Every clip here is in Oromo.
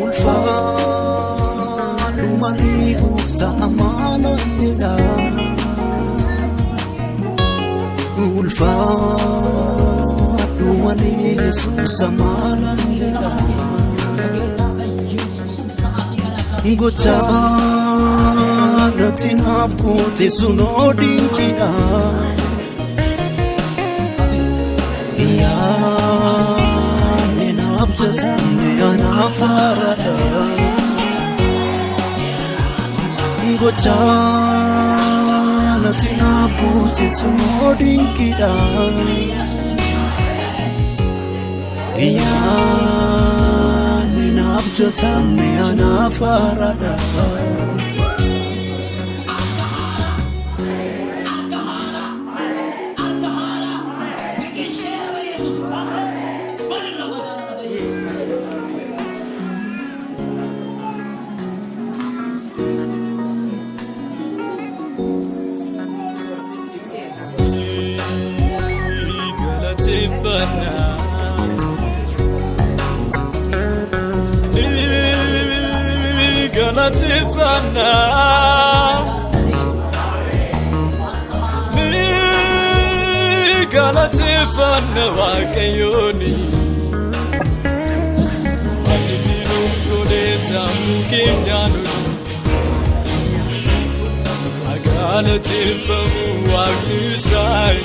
ulfaadhu malee gooftaa maalan jedha ulfaadhu malee Yesuusa maalan jedha gochaa natti naaf goote sunoo dinqiidha yaanni naaf jatamne anaaf haaraadha gochaa natti naaf goote sunoo dinqiidha yaanni naaf jatamne anaaf haaraadha Tifana Gala tifana wakayoni Alimiru flode samukinyanu Agala tifamu waknisrai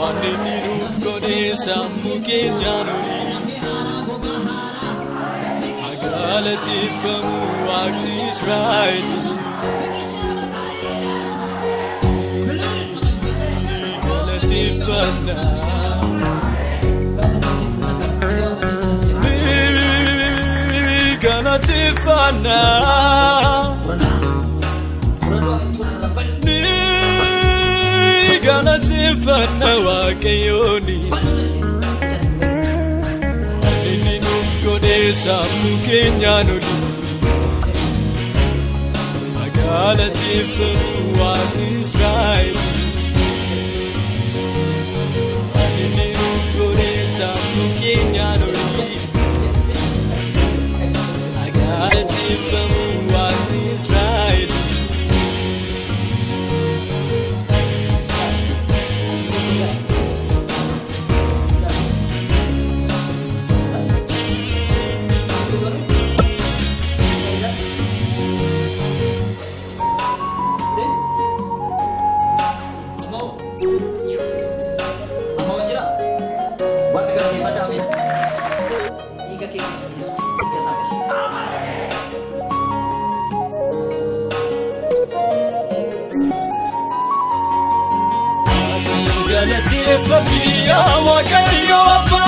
Alimiru flode samukinyanu Galatifamu waqtis right Galatifana Galatifana Galatifana waqayoni Samukenyanu Agala tifamu waqtis right Alimiru flode samukenyanu Agala tifamu waqtis right Galatifamu wakayo apa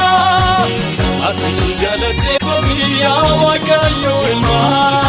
Ati galatifamu wakayo ma